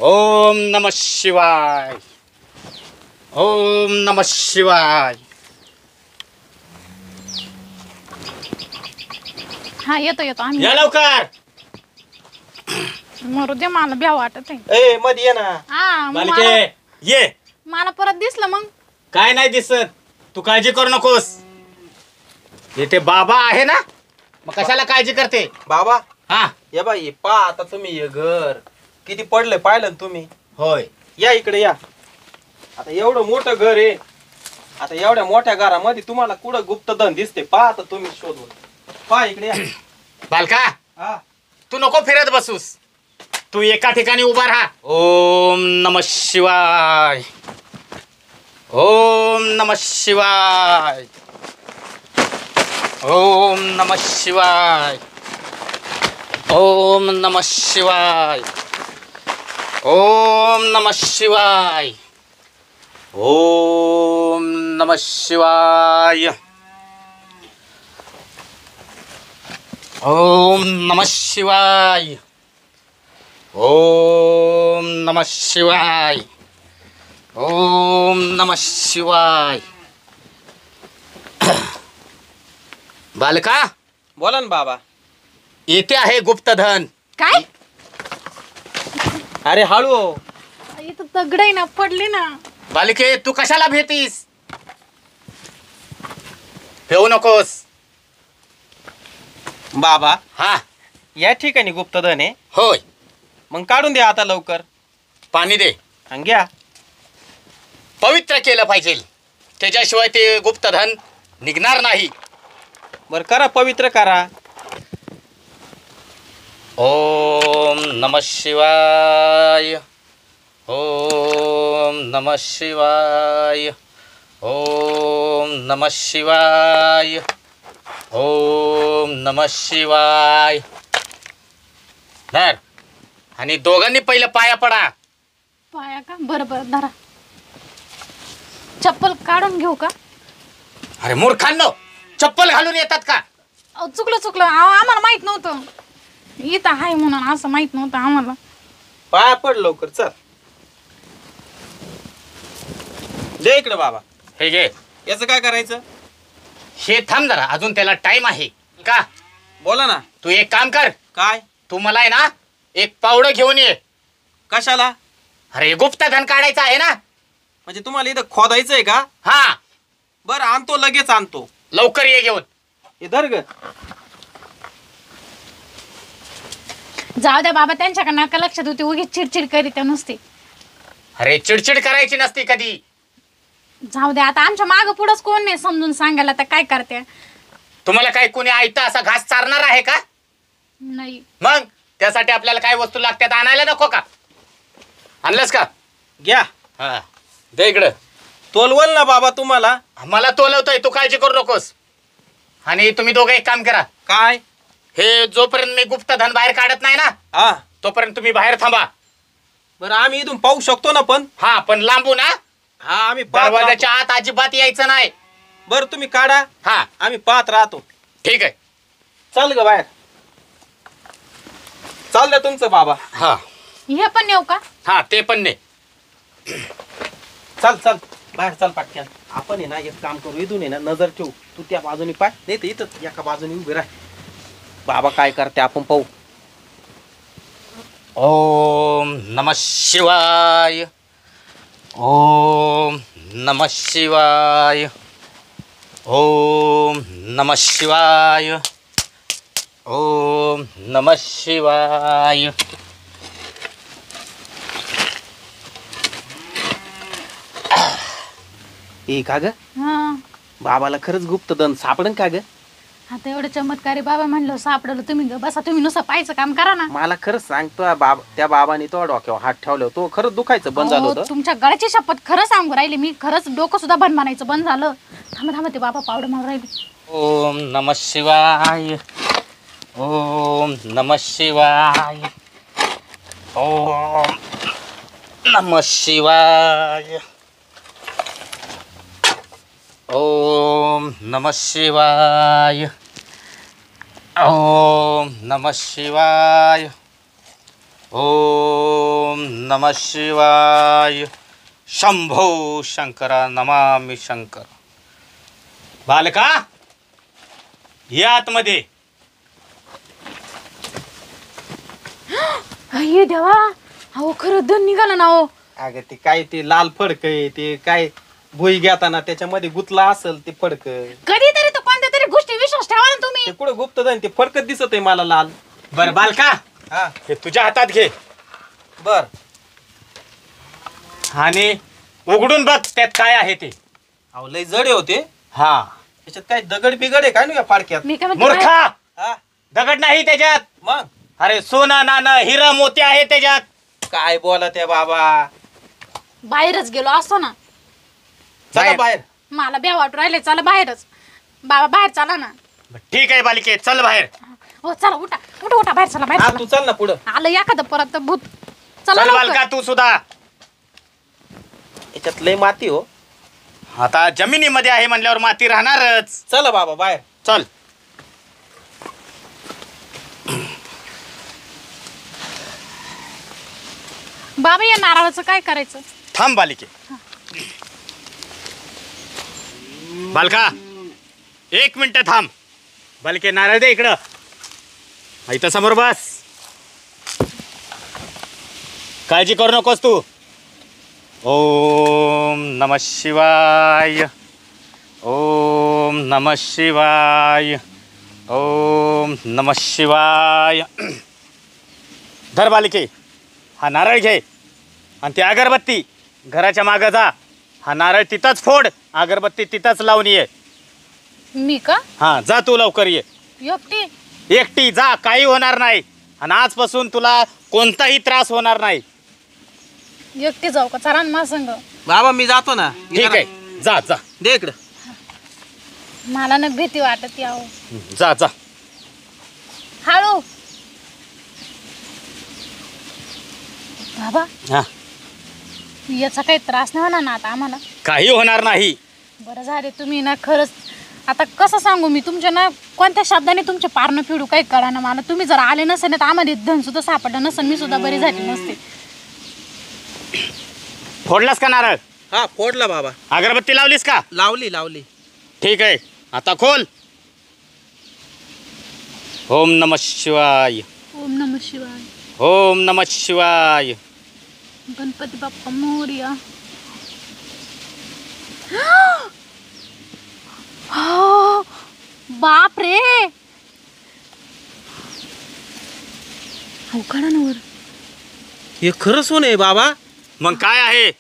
ओम नमः शिवाय. ओम नमः शिवाय. हा येतो येतो आम्ही. या लवकर. मरू दे, मला भ्या वाटत आहे. ए मध्ये ये ना. हा मग बालिके ये. मला परत दिसलं मग. काय नाही दिसत, तू काळजी करू नकोस. इथे बाबा आहे ना, मग कशाला काळजी करते? बाबा हा, या बाई पा आता तुम्ही हे घर किती पडलंय पाहिलं ना तुम्ही. होय. या इकडे या. आता एवढं मोठं घर आहे. आता एवढ्या मोठ्या घरामध्ये तुम्हाला कुठं गुप्तधन दिसते? पहा आता तुम्ही शोधून. पहा इकडे या. बालका हा. तू नको फिरत बसूस, तू एका ठिकाणी उभा राहा. ओम नमः शिवाय. ओम नमः शिवाय. ओम नमः शिवाय. ओम नमः शिवाय. ओम नमः शिवाय. ओम नमः शिवाय. ओम नमः शिवाय. ओम नमः शिवाय. ओम नमः शिवाय. बालका बोला ना बाबा. येथे आहे गुप्तधन. काय? अरे हळू हो. इथं दगड आहे ना, पडले ना. बालिके तू कशाला भीतीस? भेऊ नकोस. बाबा हा, या ठिकाणी गुप्तधन आहे. होय. मग काढून द्या आता लवकर. पाणी दे. आणि घ्या. पवित्र केलं पाहिजे, त्याच्याशिवाय ते गुप्तधन निघणार नाही. बरं करा, पवित्र करा. ओम नमः शिवाय. ओम नमः शिवाय. ओम नमः शिवाय. ओम नमः शिवाय. धर. आणि दोघांनी पहिलं पाया पडा. पाया का? बरं बरं धरा. चप्पल काढून घेऊ का? अरे मूर्खांनो, चप्पल घालून येतात का? अहो, चुकलं चुकलं. अहो, आम्हाला माहित नव्हतं इथं आहे म्हणून, असं माहित नव्हतं आम्हाला. पाया पड लवकर. चल दे इकडे बाबा. हे घे. याचं काय करायचं? हे थांब जरा, अजून त्याला टाइम आहे का? बोला ना. तू एक काम कर, काय? तू मला आहे ना एक पावडं घेऊन ये. कशाला? अरे गुप्तधन काढायचं आहे ना. म्हणजे तुम्हाला इथं खोदायचंय का? हा, बरं आणतो, लगेच आणतो. लवकर ये घेऊन. हे धर ग. जाऊ द्या बाबा, त्यांच्याकडे नका लक्षात होती, उगीच चिडचिड करीत नुसती. अरे चिडचिड करायची नसती कधी. जाऊ द्या, आता आमच्या माग पुढंच कोण नाही समजून सांगायला, तर काय करते. तुम्हाला काय कोणी आयता असा घास चारणार आहे का? नाही. मग त्यासाठी आपल्याला काय वस्तू लागतात आणायला नको का? आणलंस का? घ्या. हा दे इकडं. तोलवल ना बाबा तुम्हाला. मला तोलवतोय, तू काळजी करू नकोस. आणि तुम्ही दोघं एक काम करा. काय? हे जोपर्यंत मी गुप्त धन बाहेर काढत नाही ना, हा तोपर्यंत तुम्ही बाहेर थांबा. बरं आम्ही इथून पाहू शकतो ना पण. हा पण लांबू ना. हा आम्ही पाहत राहतो. दरवाजाच्या आत अजिबात यायचं नाही. बरं तुम्ही काढा, हा आम्ही पाहत राहतो. ठीक आहे. चल ग बाहेर. चाललं तुमचं बाबा. हा हे पण येऊ का? हा ते पण नाही. चल चल बाहेर चल पाटक्यान. आपण आहे ना एक काम करू, इथून आहे ना नजर ठेवू. तू त्या बाजूने पाय, नाही तर इथं एका बाजूने उभे राह. बाबा काय करते आपण पाहू. ओम नमः शिवाय. ओम नमः शिवाय. ओम नमः शिवाय. ओम नमः शिवाय. ए का ग, हा. बाबाला खरंच गुप्त धन सापडन का ग? आता एवढं चमत्कारी बाबा म्हणलं सापडलं, तुम्ही बसा, तुम्ही नुसतं पाहायचं काम करा ना. मला खरंच सांगतो बाबा, त्या बाबाने तो डोक्यावर हात ठेवल्यावर तो खरंच दुखायचं बंद झालं अहो, होतं. तुमच्या गळ्याची शपथ खरं सांगू राहिले मी, खरंच डोकं सुद्धा बंद म्हणायचं बंद झालं. थांबा थांबा, ते बाबा पावडं मारून राहिले. ओम नमः शिवाय. ओम नमः शिवाय. ओम नमः शिवाय. ओम नमः शिवाय. ओम नमः शिवाय. ओम नमः शिवाय. शंभो शंकरा नमामि शंकर. बालका या आतमध्ये. अय्ये देवा, अहो खरं धन निघालं ना. हो अगं ते काय ते लाल फडक आहे, ते काय भुई घेताना त्याच्यामध्ये गुतला असेल ते फडक. कधीतरी तो कोणत्या तरी गोष्टी विश्वास ठेवा ना तुम्ही. ते कुठं गुप्त धन, ते फडकत दिसत आहे मला लाल. बर बालका, हा हे तुझ्या हातात घे बर. आणि उघडून बघ त्यात काय आहे ते. अहो लय जडे होते. हा त्याच्यात काय दगड बिगड आहे काय ना या फाडक्यात? मी काय म्हणते, मूर्खा, हा दगड नाही त्याच्यात. मग अरे सोनं नाणं हिरा मोती आहे त्याच्यात. काय बोला त्या बाबा. बाहेरच गेलो असतो ना. चला बाहेर. बाहेर. मला ब्या वाटू राहिले, चला बाहेरच. बाबा बाहेर चला ना. ठीक आहे बालिके, चल बाहेर. हो चला, उठा उठा उठा, बाहेर चला, बाहेर हा चला. तू चल ना पुढं. आलं एखादं परत भूत. चला चल लवकर. बालका तू सुद्धा. याच्यात लय माती हो. आता जमिनीमध्ये आहे म्हणल्यावर माती राहणारच. चला बाबा बाहेर. चल. बाबा या नारळाचं काय करायचं? थांब बालिके. बालका 1 मिनिट थांब. बालिके नारळ दे इकडं. इथं समोर बस. काळजी करू नकोस तू. ओम नमः शिवाय. ओम नमः शिवाय. ओम नमः शिवाय. धर बालिके, हा नारळ घे आणि ती अगरबत्ती घराच्या मागं जा. हा नारळ तिथंच फोड, अगरबत्ती तिथंच लावून ये. मी का हा जा तू लवकर ये. एकटी? एकटी जा, काही होणार नाही. आणि आजपासून तुला कोणताही त्रास होणार नाही. एकटी जाऊ का? चला ना माझ्या संग. बाबा मी जातो ना. ठीक आहे, जा जा. दे इकडं. मला ना भीती वाटत यावं. जा जा. हळू. बाबा हा याचा काही त्रास नाही होणार ना आता आम्हाला? काही होणार नाही. बरं झाले तुम्ही ना. खरंच आता कसं सांगू मी तुमच्या ना, कोणत्या शब्दाने तुमचे पारणं फिडू काही कळा ना मला. तुम्ही जर आले नसेल ना तर आम्हाला धन सुद्धा सापडलं नसेल, मी सुद्धा बरी झाली नसते. फोडलास का नारळ? हा फोडला बाबा. अगरबत्ती लावलीस का? लावली लावली. ठीक आहे, आता खोल. ओम नमः शिवाय. ओम नमः शिवाय. ओम नमः शिवाय. गणपती बाप्पा मोरया. बाप रे, अवघडांवर हे खरं सोनं आहे बाबा. मग काय आहे?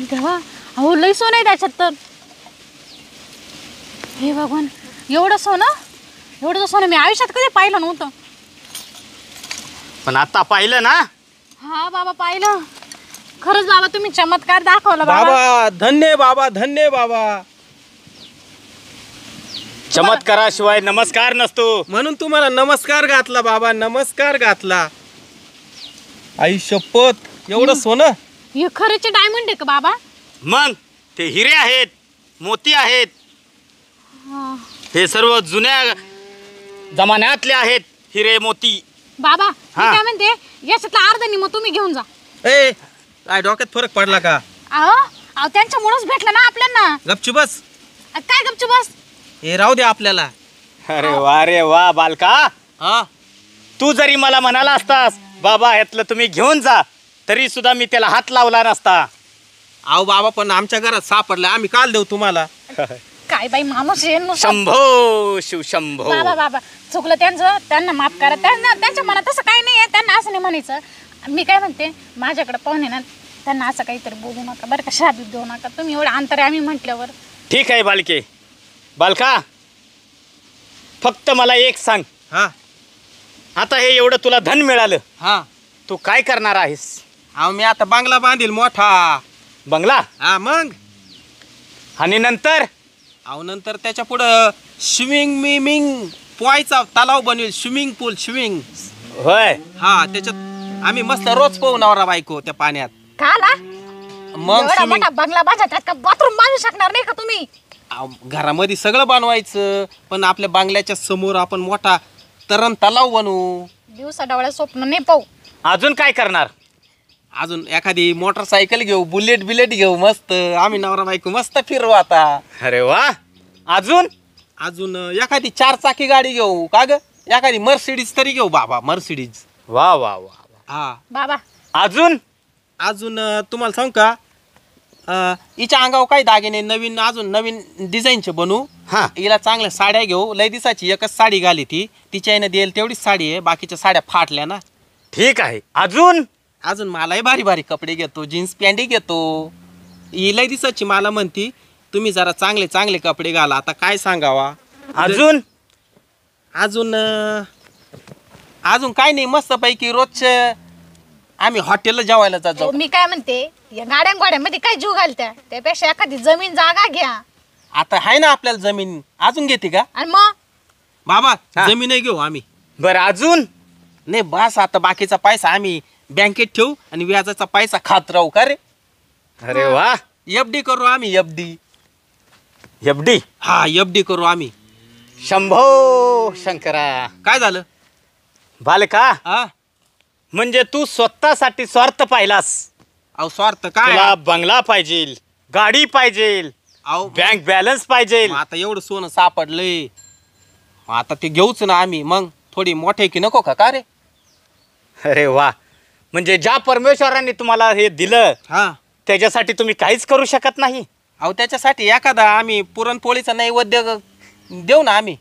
देवा, अहो लय सोनं आहे त्याच्यात तर. हे भगवान, एवढं सोनं मी आयुष्यात कधी पाहिलं नव्हतं. पण आता पाहिलं ना? हा बाबा, पाहिलं. खरंच बाबा, तुम्ही चमत्कार दाखवला बाबा. बाबा धन्य बाबा, धन्य बाबा. चमत्काराशिवाय नमस्कार नसतो. म्हणून तुम्हाला नमस्कार घातला बाबा, नमस्कार घातला. आई शपथ, एवढं सोनं. हे खरेचे डायमंड आहे का बाबा? मग ते हिरे आहेत, मोती आहेत. हा. हे सर्व जुन्या जमान्यातले आहेत हिरे मोती. बाबा मी हा. काय म्हणते, याच्यातला अर्ध निम तुम्ही घेऊन जा. ए काय डोक्यात फरक पडला का? अहो त्यांच्यामुळेच भेटलं ना आपल्याला. गपची बस. काय गपचूप बस. हे राहू दे आपल्याला. अरे वा बालका, हा तू जरी मला म्हणाला असतास बाबा ह्यातलं तुम्ही घेऊन जा, तरी सुद्धा मी त्याला हात लावला नसता. अहो बाबा, पण आमच्या घरात सापडलं, आम्ही काल देऊ तुम्हाला. काय बाई माणूस आहे नुसतं. शंभो शिवशंभो. बाबा चुकलं त्यांचं, त्यांना माफ करा. त्यांच्या मनात असं काही नाही आहे, त्यांना असं नाही म्हणायचं. मी काय म्हणते, माझ्याकडे पाहुणे ना, त्यांना असं काहीतरी बोलू नका बरं का, शादीत देऊ नका तुम्ही. एवढं अंतर आम्ही म्हटल्यावर. ठीक आहे बालका, फक्त मला एक सांग. हा आता हे एवढं तुला धन मिळालं, हा. तू काय करणार आहेस? अहो मी आता बांगला बांधील मोठा. बंगला? हा मग. आणि नंतर? अहो नंतर त्याच्या पुढं स्विमिंग पोहायचा तलाव बनवेल. स्विमिंग पूल, स्विमिंग. होय. हा, त्याच्यात आम्ही मस्त रोज पोहू नवरा बायको त्या पाण्यात. काला मग एवढा स्विमिंग. मोठा बंगला बांधतात का? बाथरूम बांधू शकणार नाही का तुम्ही? घरामध्ये सगळं बनवायचं, पण आपल्या बांगल्याच्या समोर आपण मोठा तरण तलाव बनवू. दिवसा डोळ्या स्वप्न नाही पाहू. अजून काय करणार? अजून एखादी मोटरसायकल घेऊ, बुलेट घेऊ, मस्त आम्ही नवरा बायको मस्त फिरवू आता. अरे वा. अजून? अजून एखादी 4 चाकी गाडी घेऊ. का ग, एखादी मर्सिडीज तरी घेऊ बाबा, मर्सिडीज. वा वा वा. हा. बाबा अजून? अजून तुम्हाला सांगू का, हिच्या अंगावर काही दागिने नवीन, अजून नवीन डिझाईनचे बनवू. हा. हिला चांगल्या साड्या घेऊ. लय दिसाची एकच साडी घाली ती, तिच्या आईने देईल तेवढीच साडी आहे, बाकीच्या साड्या फाटल्या ना. ठीक आहे. अजून? अजून मलाही भारी भारी कपडे घेतो, जीन्स पॅन्टही घेतो. ही लय दिसाची मला म्हणती तुम्ही जरा चांगले चांगले कपडे घाला. आता काय सांगावा. अजून? अजून अजून काय नाही, मस्त पैकी रोजचे आम्ही हॉटेलला जेवायला जातो. मी काय म्हणते, या गाड्यांमध्ये काय जीव घालत्या, त्यापेक्षा एखादी जमीन जागा घ्या. आता आहे ना आपल्याला जमीन, अजून घेते का आणि मग बाबा? हा. जमीनही घेऊ आम्ही. बरं अजून? नाही बस, आता बाकीचा पैसा आम्ही बँकेत ठेवू आणि व्याजाचा पैसा खात राहू. का रे? अरे वा. एफडी करू आम्ही, एफडी. एफडी? हा, एफडी करू आम्ही. शंभो शंकरा. काय झालं बालका, हा? म्हणजे तू स्वतःसाठी स्वार्थ पाहिलास. अहो स्वार्थ काय? तुला बंगला पाहिजे, गाडी पाहिजे, अहो बँक बॅलन्स पाहिजे. मग आता एवढं सोनं सापडलंय, मग आता ते घेऊच ना आम्ही. मग थोडी मोठे की नको का रे? अरे वा. म्हणजे ज्या परमेश्वरांनी तुम्हाला हे दिलं, हा. त्याच्यासाठी तुम्ही काहीच करू शकत नाही? अहो त्याच्यासाठी एखादा आम्ही पुरणपोळीचा नैवेद्य देऊ ना आम्ही.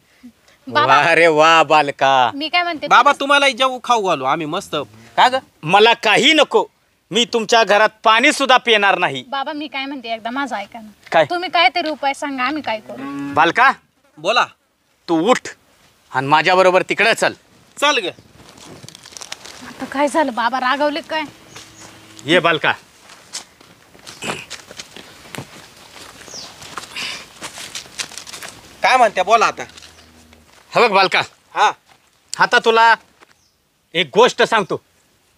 बाबा अरे वा बालका. मी काय म्हणते, बाबा तुम्हाला जेवू खाऊ घालू आम्ही मस्त. का ग? मला काही नको, मी तुमच्या घरात पाणी सुद्धा पिणार नाही. बाबा मी काय म्हणते, एकदा माझं ऐका ना. काय? तुम्ही काहीतरी उपाय सांगा, आम्ही काय करू. बालका, बोला. तू उठ आणि माझ्या बरोबर तिकडे चल. चल ग. आता काय झालं, बाबा रागवले काय? ये बालका. काय म्हणते बोला आता. हा बघ बालका, हा. आता तुला एक गोष्ट सांगतो.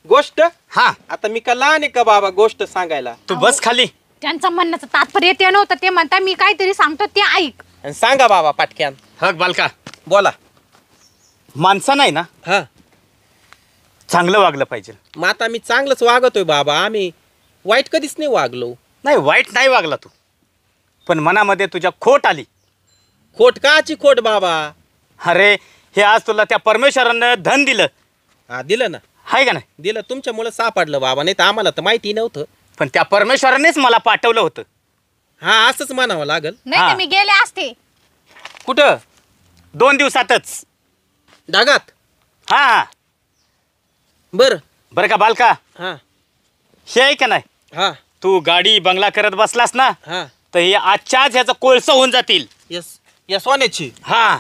गोष्ट? हा. आता मी का लहान आहे का बाबा गोष्ट सांगायला? तू बस खाली. त्यांचं म्हणण्याचं तात्पर्य ते नव्हतं, ते म्हणता मी काहीतरी सांगतो ते ऐक. आणि सांगा बाबा पाटक्यान. बघ बालका, बोला. माणसं नाही ना, हा. चांगलं वागलं पाहिजे. मग आता मी चांगलंच वागतोय बाबा, आम्ही वाईट कधीच नाही वागलो. नाही, वाईट नाही वागला तू, पण मनामध्ये तुझ्या खोट आली. खोट काची खोट बाबा? अरे हे आज तुला त्या परमेश्वरानं धन दिलं, हा दिलं ना. आहे का नाही? दिलं, तुमच्यामुळे सापडलं बाबा, नाही तर आम्हाला तर माहिती नव्हतं. पण त्या परमेश्वरानेच मला पाठवलं होतं. हा असंच म्हणावं लागल. नाही हा. तर मी गेले असते. कुठं? 2 दिवसातच. डागात? हा बर. बरं का बालका, हा हे आहे का नाही, हा तू गाडी बंगला करत बसलास ना, हा. तर हे आजच्याच ह्याचं कोळसं होऊन जातील. यस या सोन्याची. हा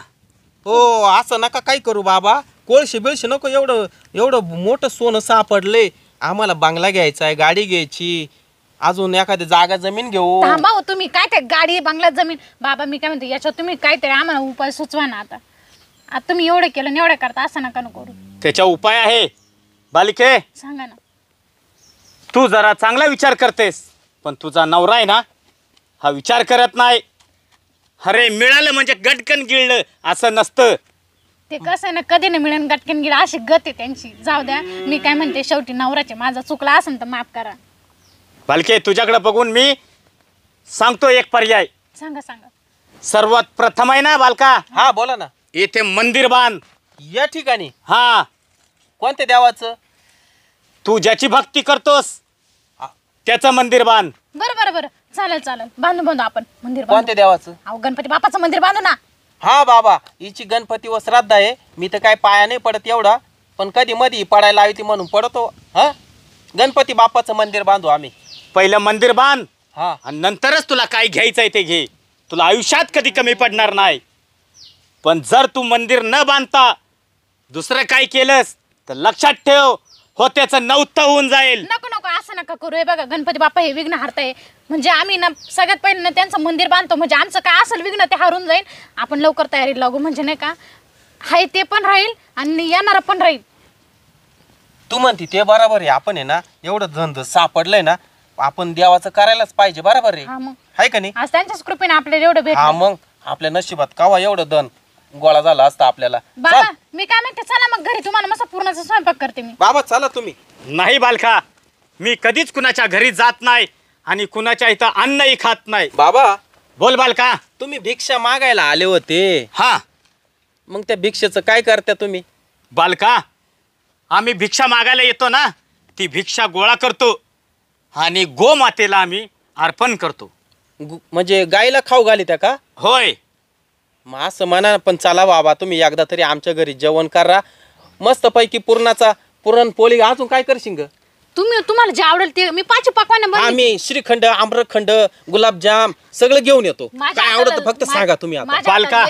हो असं नका काय करू बाबा, कोळशे बिळशे नको. एवढं एवढं मोठं सोनं सापडले आम्हाला. बंगला घ्यायचा आहे, गाडी घ्यायची, अजून एखादी जागा जमीन घेऊ. थांबा हो तुम्ही, काय ते गाडी बंगला जमीन. बाबा मी काय म्हणते, याच्यावर तुम्ही काहीतरी आम्हाला उपाय सुचवा ना. आता तुम्ही एवढं केलं आणि एवढं करता, असं नका करू. त्याच्या उपाय आहे बालिके. सांगा ना. तू जरा चांगला विचार करतेस, पण तुझा नवरा आहे ना, हा विचार करत नाही. अरे मिळालं म्हणजे गटकन गिळलं असं नसतं. ते कसं आहे ना, कधी नाही मिळेल गटकन गिळ, अशी गत आहे त्यांची. जाऊ द्या, मी काय म्हणते, शेवटी नवऱ्याचे माझा चुकला असेल तर माफ करा. बालके तुझ्याकडे बघून मी सांगतो एक पर्याय. सांगा सांगा. सर्वात प्रथम आहे ना बालका, हा बोला ना. येथे मंदिर बांध. या ठिकाणी हा, कोणत्या देवाचं? तू ज्याची भक्ती करतोस त्याचं मंदिर बांध. बरं बरं बरं, चालेल चालेल, बांधू बांधू आपण मंदिर बांधू. कोणत्या देवाचं? अहो गणपती बापाचं मंदिर बांधू ना. हा बाबा, हिची गणपतीवर श्रद्धा आहे. मी तर काय पाया नाही पडत एवढा, पण कधी मधी पडायला हवी ती म्हणून पडतो. हा, गणपती बाप्पाचं मंदिर बांधू आम्ही. पहिलं मंदिर बांध हा आणि नंतरच तुला काय घ्यायचंय ते घे. तुला आयुष्यात कधी कमी पडणार नाही. पण जर तू मंदिर न बांधता दुसरं काय केलंस तर लक्षात ठेव, हो त्याचं नवतं होऊन जाईल. नको नको, असं नका करू. हे बघा, गणपती बाप्पा हे विघ्न हरताय. म्हणजे आम्ही ना सगळ्यात पहिले ना त्यांचं मंदिर बांधतो, म्हणजे आमचं काय असेल विघ्न ते हरून जाईल. आपण लवकर तयारी लागू, म्हणजे नाही का, हाय ते पण राहील आणि येणारा पण राहील. तू म्हणती ते बरोबर आहे. आपण आहे ना, एवढं धंद सापडलंय ना, आपण देवाचं करायलाच पाहिजे. बरोबर आहे, हा मग हाय का नाही? आज त्यांच्याच कृपेने आपल्याला एवढं हा भेटलं. मग आपल्या नशिबात कवा एवढं धन गोळा झाला असता आपल्याला. बाबा चल. मी काय म्हणते, चला मग घरी, तुम्हाला मस्त पूर्णाचा स्वयंपाक करते मी. बाबा चला तुम्ही. नाही बालका, मी कधीच कुणाच्या घरी जात नाही आणि कुणाच्या इथं अन्नही खात नाही. बाबा बोल बालका. तुम्ही भिक्षा मागायला आले होते, हा मग त्या भिक्षेचं काय करता तुम्ही? बालका, आम्ही भिक्षा मागायला येतो ना, ती भिक्षा गोळा करतो आणि गोमातेला आम्ही अर्पण करतो. म्हणजे गाईला खाऊ घाली त्या का? होय. मग असं म्हणा. पण चला बाबा, तुम्ही एकदा तरी आमच्या घरी जेवण करा मस्त पैकी. पुरणपोळी अजून काय करशील ग? तुम्हाला जे आवडेल ते मी 5 पकवान बनवते. आम्ही श्रीखंड, आम्रखंड, गुलाबजाम सगळं घेऊन येतो. काय आवडतं फक्त सांगा तुम्ही आता. बालका.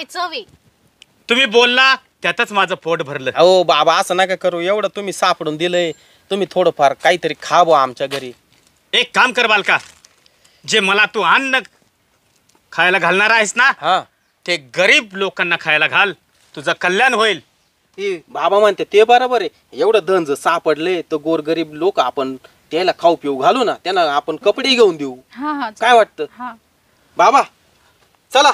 तुम्ही बोलला त्यातच माझं पोट भरलं. अहो बाबा असं नका करू. एवढं तुम्ही सापडून दिलंय, तुम्ही थोडंफार काहीतरी खावं आमच्या घरी. एक काम कर बालका, जे मला तू अन्न खायला घालणार आहेस ना, हा ते गरीब लोकांना खायला घाल. तुझं कल्याण होईल. बाबा म्हणते ते बरोबर आहे. एवढं धन जर सापडले तर गोरगरीब लोक आपण त्याला खाऊ पिऊ घालू ना, त्यांना आपण कपडे घेऊन देऊ. हा हा काय वाटतं हा. बाबा? चला.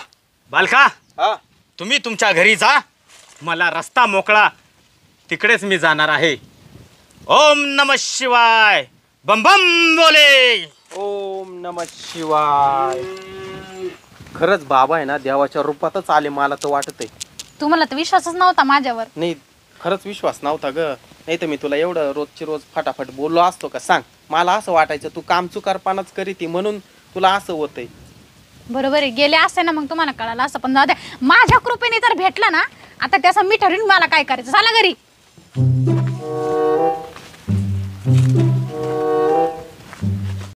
बालका, हा तुम्ही तुमच्या घरी जा. मला रस्ता मोकळा, तिकडेच मी जाणार आहे. ओम नमः शिवाय, बम बम बोले. ओम नमः शिवाय. खरंच बाबा आहे ना, देवाच्या रूपातच आले मला तर वाटत आहे. तुम्हाला तर विश्वासच नव्हता माझ्यावर. नाही खरंच विश्वास नव्हता ग. नाही तर मी तुला एवढं रोजची रोज फटाफट बोललो असतो का? सांग. मला असं वाटायचं तू काम चुकारपणाच करीती म्हणून तुला असं होतंय. बरोबर आहे, गेले असते ना मग तुम्हाला कळालं असं. पण माझ्या कृपेने तर भेटलं ना, आता त्याचा मी ठरवीन मला काय करायचं. चला घरी.